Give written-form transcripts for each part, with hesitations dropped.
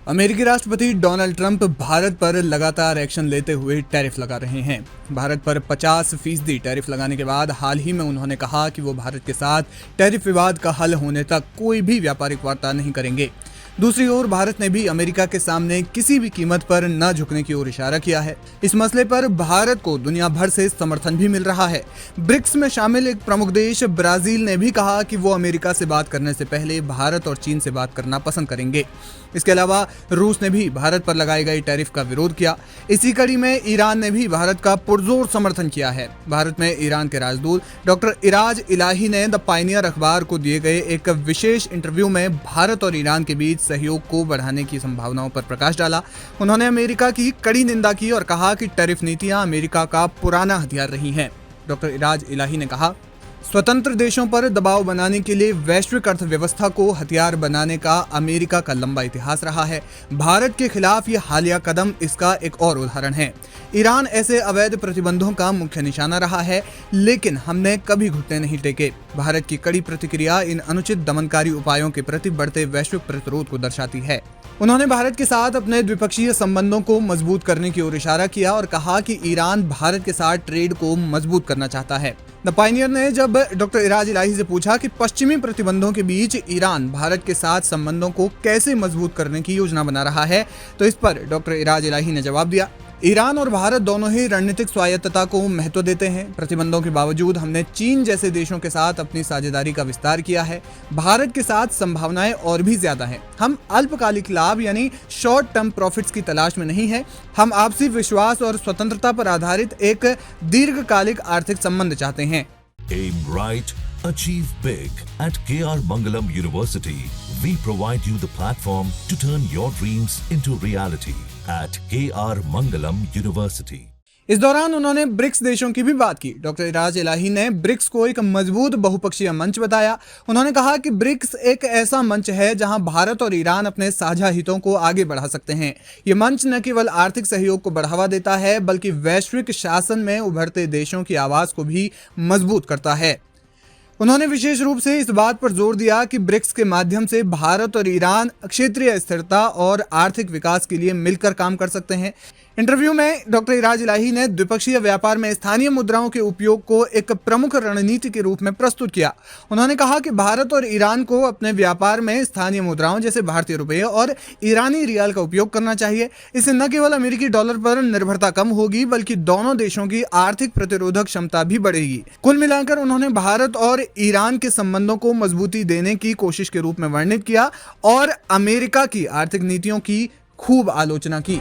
अमेरिकी राष्ट्रपति Donald Trump Bharat पर लगातार एक्शन लेते हुए टैरिफ लगा रहे हैं। भारत पर 50% टैरिफ लगाने के बाद हाल ही में उन्होंने कहा कि वो भारत के साथ टैरिफ विवाद का हल होने तक कोई भी व्यापारिक वार्ता नहीं करेंगे। दूसरी ओर भारत ने भी अमेरिका के सामने किसी भी कीमत पर न झुकने की ओर इशारा किया है। इस मसले पर भारत को दुनिया भर से समर्थन भी मिल रहा है। ब्रिक्स में शामिल एक प्रमुख देश ब्राजील ने भी कहा कि वो अमेरिका से बात करने से पहले भारत और चीन से बात करना पसंद करेंगे। इसके अलावा रूस ने भी भारत पर लगाई गई टैरिफ का विरोध किया। इसी कड़ी में ईरान ने भी भारत का पुरजोर समर्थन किया है। भारत में ईरान के राजदूत डॉक्टर इराज इलाही ने द पायनियर अखबार को दिए गए एक विशेष इंटरव्यू में भारत और ईरान के बीच सहयोग को बढ़ाने की संभावनाओं पर प्रकाश डाला। उन्होंने अमेरिका की कड़ी निंदा की और कहा कि टैरिफ नीतियां अमेरिका का पुराना हथियार रही हैं। डॉक्टर इराज इलाही ने कहा, स्वतंत्र देशों पर दबाव बनाने के लिए वैश्विक अर्थव्यवस्था को हथियार बनाने का अमेरिका का लंबा इतिहास रहा है। भारत के खिलाफ ये हालिया कदम इसका एक और उदाहरण है। ईरान ऐसे अवैध प्रतिबंधों का मुख्य निशाना रहा है, लेकिन हमने कभी घुटने नहीं टेके। भारत की कड़ी प्रतिक्रिया इन अनुचित दमनकारी उपायों के प्रति बढ़ते वैश्विक प्रतिरोध को दर्शाती है। उन्होंने भारत के साथ अपने द्विपक्षीय संबंधों को मजबूत करने की ओर इशारा किया और कहा कि ईरान भारत के साथ ट्रेड को मजबूत करना चाहता है। द पायनियर ने जब डॉक्टर इराज इलाही से पूछा कि पश्चिमी प्रतिबंधों के बीच ईरान भारत के साथ संबंधों को कैसे मजबूत करने की योजना बना रहा है, तो इस पर डॉक्टर इराज इलाही ने जवाब दिया, ईरान और भारत दोनों ही रणनीतिक स्वायत्तता को महत्व देते हैं। प्रतिबंधों के बावजूद हमने चीन जैसे देशों के साथ अपनी साझेदारी का विस्तार किया है। भारत के साथ संभावनाएं और भी ज्यादा हैं। हम अल्पकालिक लाभ यानी शॉर्ट टर्म प्रॉफिट्स की तलाश में नहीं है। हम आपसी विश्वास और स्वतंत्रता पर आधारित एक दीर्घकालिक आर्थिक संबंध चाहते हैं। Aim right, achieve big. At KR Mangalam University, we provide you the platform to turn your dreams into reality. At KR Mangalam University. इस दौरान उन्होंने ब्रिक्स देशों की भी बात की। डॉक्टर इराज इलाही ने ब्रिक्स को एक मजबूत बहुपक्षीय मंच बताया। उन्होंने कहा कि ब्रिक्स एक ऐसा मंच है जहां भारत और ईरान अपने साझा हितों को आगे बढ़ा सकते हैं। ये मंच न केवल आर्थिक सहयोग को बढ़ावा देता है, बल्कि वैश्विक शासन में उभरते देशों की आवाज को भी मजबूत करता है। उन्होंने विशेष रूप से इस बात पर जोर दिया कि ब्रिक्स के माध्यम से भारत और ईरान क्षेत्रीय स्थिरता और आर्थिक विकास के लिए मिलकर काम कर सकते हैं। इंटरव्यू में डॉक्टर इराज इलाही ने द्विपक्षीय व्यापार में स्थानीय मुद्राओं के उपयोग को एक प्रमुख रणनीति के रूप में प्रस्तुत किया। उन्होंने कहा कि भारत और ईरान को अपने व्यापार में स्थानीय मुद्राओं जैसे भारतीय रुपये और ईरानी रियाल का उपयोग करना चाहिए। इससे न केवल अमेरिकी डॉलर पर निर्भरता कम होगी, बल्कि दोनों देशों की आर्थिक प्रतिरोधक क्षमता भी बढ़ेगी। कुल मिलाकर उन्होंने भारत और ईरान के संबंधों को मजबूती देने की कोशिश के रूप में वर्णित किया और अमेरिका की आर्थिक नीतियों की खूब आलोचना की।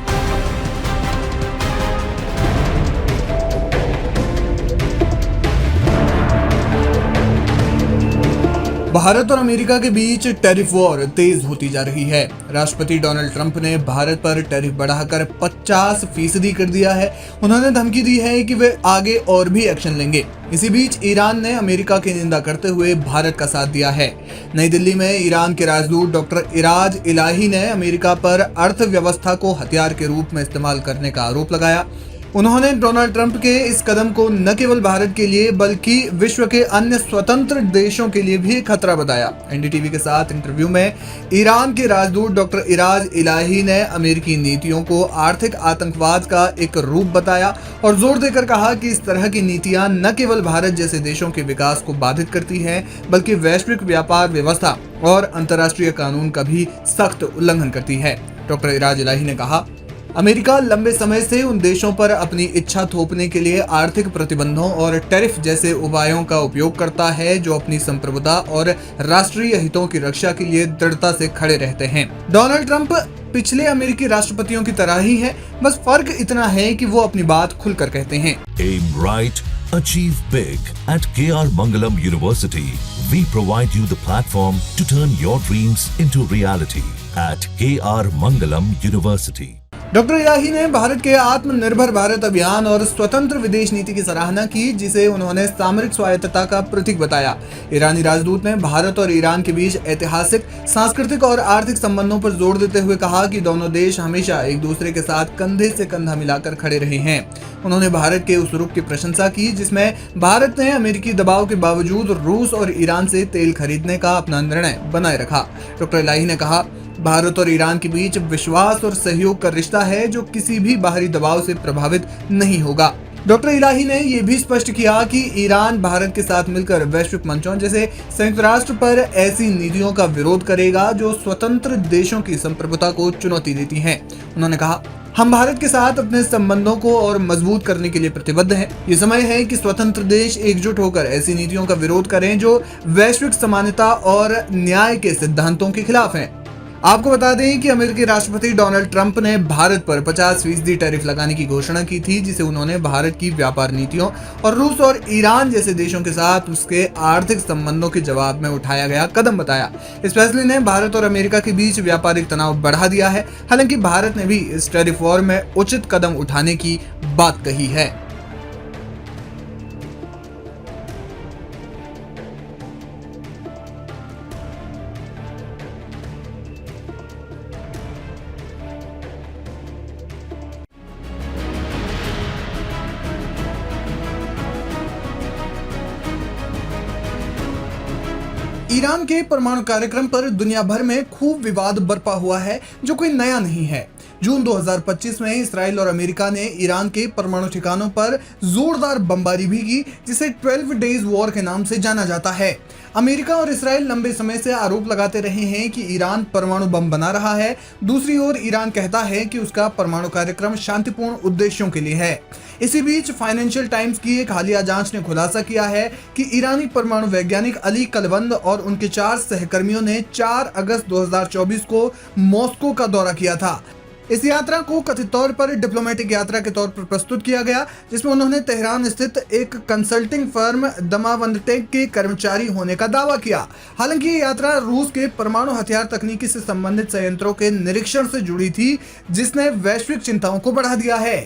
भारत और अमेरिका के बीच टैरिफ वॉर तेज होती जा रही है। राष्ट्रपति डोनाल्ड ट्रंप ने भारत पर टैरिफ बढ़ाकर 50% कर दिया है। उन्होंने धमकी दी है कि वे आगे और भी एक्शन लेंगे। इसी बीच ईरान ने अमेरिका की निंदा करते हुए भारत का साथ दिया है। नई दिल्ली में ईरान के राजदूत डॉक्टर इराज इलाही ने अमेरिका पर अर्थव्यवस्था को हथियार के रूप में इस्तेमाल करने का आरोप लगाया। उन्होंने डोनाल्ड ट्रंप के इस कदम को न केवल भारत के लिए बल्कि विश्व के अन्य स्वतंत्र देशों के लिए भी खतरा बताया। एनडीटीवी के साथ इंटरव्यू में ईरान के राजदूत डॉक्टर इराज इलाही ने अमेरिकी नीतियों को आर्थिक आतंकवाद का एक रूप बताया और जोर देकर कहा कि इस तरह की नीतियां न केवल भारत जैसे देशों के विकास को बाधित करती हैं, बल्कि वैश्विक व्यापार व्यवस्था और अंतर्राष्ट्रीय कानून का भी सख्त उल्लंघन करती है। डॉक्टर इराज इलाही ने कहा, अमेरिका लंबे समय से उन देशों पर अपनी इच्छा थोपने के लिए आर्थिक प्रतिबंधों और टैरिफ जैसे उपायों का उपयोग करता है, जो अपनी संप्रभुता और राष्ट्रीय हितों की रक्षा के लिए दृढ़ता से खड़े रहते हैं। डोनाल्ड ट्रंप पिछले अमेरिकी राष्ट्रपतियों की तरह ही है, बस फर्क इतना है कि वो अपनी बात खुलकर कहते हैं। Aim right, achieve big. At KR Mangalam University, we provide you the platform to turn your dreams into reality. At KR Mangalam University. Doctor Elahi ने भारत के आत्मनिर्भर भारत अभियान और स्वतंत्र विदेश नीति की सराहना की, जिसे उन्होंने सामरिक स्वायत्तता का प्रतीक बताया। ईरानी राजदूत ने भारत और ईरान के बीच ऐतिहासिक, सांस्कृतिक और आर्थिक संबंधों पर जोर देते हुए कहा कि दोनों देश हमेशा एक दूसरे के साथ कंधे से कंधा मिलाकर खड़े रहे हैं। उन्होंने भारत के उस रुख की प्रशंसा की जिसमें भारत ने अमेरिकी दबाव के बावजूद रूस और ईरान से तेल खरीदने का अपना निर्णय बनाए रखा। डॉक्टर इलाही ने कहा, भारत और ईरान के बीच विश्वास और सहयोग का रिश्ता है जो किसी भी बाहरी दबाव से प्रभावित नहीं होगा। डॉक्टर इलाही ने यह भी स्पष्ट किया कि ईरान भारत के साथ मिलकर वैश्विक मंचों जैसे संयुक्त राष्ट्र पर ऐसी नीतियों का विरोध करेगा जो स्वतंत्र देशों की संप्रभुता को चुनौती देती हैं। उन्होंने कहा, हम भारत के साथ अपने संबंधों को और मजबूत करने के लिए प्रतिबद्ध हैं। ये समय है कि स्वतंत्र देश एकजुट होकर ऐसी नीतियों का विरोध करें जो वैश्विक समानता और न्याय के सिद्धांतों के खिलाफ हैं। आपको बता दें कि अमेरिकी राष्ट्रपति डोनाल्ड ट्रंप ने भारत पर 50% टैरिफ लगाने की घोषणा की थी, जिसे उन्होंने भारत की व्यापार नीतियों और रूस और ईरान जैसे देशों के साथ उसके आर्थिक संबंधों के जवाब में उठाया गया कदम बताया। इस फैसले ने भारत और अमेरिका के बीच व्यापारिक तनाव बढ़ा दिया है। हालांकि भारत ने भी इस टैरिफ वॉर में उचित कदम उठाने की बात कही है। ईरान के परमाणु कार्यक्रम पर दुनिया भर में खूब विवाद बरपा हुआ है, जो कोई नया नहीं है। जून 2025 में इसराइल और अमेरिका ने ईरान के परमाणु ठिकानों पर जोरदार बमबारी भी की, जिसे 12 डेज वॉर के नाम से जाना जाता है। अमेरिका और इसराइल लंबे समय से आरोप लगाते रहे हैं कि ईरान परमाणु बम बना रहा है। दूसरी ओर ईरान कहता है कि उसका परमाणु कार्यक्रम शांतिपूर्ण उद्देश्यों के लिए है। इसी बीच फाइनेंशियल टाइम्स की एक हालिया जांच ने खुलासा किया है कि ईरानी परमाणु वैज्ञानिक अली कलवंद और उनके 4 सहकर्मियों ने 4 अगस्त 2024 को मॉस्को का दौरा किया था। इस यात्रा को कथित तौर पर डिप्लोमेटिक यात्रा के तौर पर प्रस्तुत किया गया, जिसमें उन्होंने तेहरान स्थित एक कंसल्टिंग फर्म दमावंदटेक के कर्मचारी होने का दावा किया। हालांकि ये यात्रा रूस के परमाणु हथियार तकनीकी से संबंधित संयंत्रों के निरीक्षण से जुड़ी थी, जिसने वैश्विक चिंताओं को बढ़ा दिया है।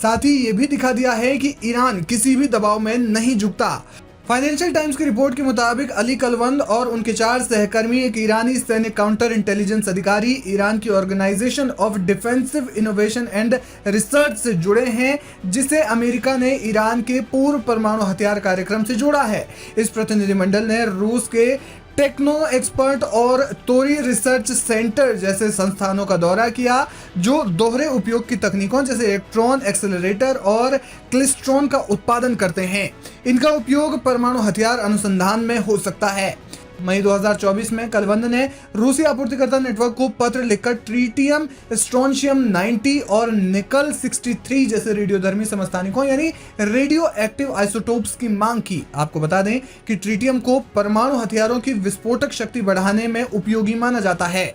साथ ही ये भी दिखा दिया है कि ईरान किसी भी दबाव में नहीं झुकता। फाइनेंशियल टाइम्स की रिपोर्ट के मुताबिक अली कलवंद और उनके 4 सहकर्मी एक ईरानी सैन्य काउंटर इंटेलिजेंस अधिकारी ईरान की organisation of defensive innovation and research से जुड़े हैं, जिसे अमेरिका ने ईरान के पूर्व परमाणु हथियार कार्यक्रम से जोड़ा है। इस प्रतिनिधिमंडल ने रूस के टेक्नो एक्सपर्ट और तोरी रिसर्च सेंटर जैसे संस्थानों का दौरा किया, जो दोहरे उपयोग की तकनीकों जैसे इलेक्ट्रॉन एक्सेलरेटर और क्लिस्ट्रॉन का उत्पादन करते हैं। इनका उपयोग परमाणु हथियार अनुसंधान में हो सकता है। मई 2024 में कलवंद ने रूसी आपूर्तिकर्ता नेटवर्क को पत्र लिखकर ट्रिटियम, स्ट्रोंशियम 90 और निकल 63 जैसे रेडियोधर्मी समस्थानिकों यानी रेडियो एक्टिव आइसोटोप्स की मांग की। आपको बता दें कि ट्रिटियम को परमाणु हथियारों की विस्फोटक शक्ति बढ़ाने में उपयोगी माना जाता है।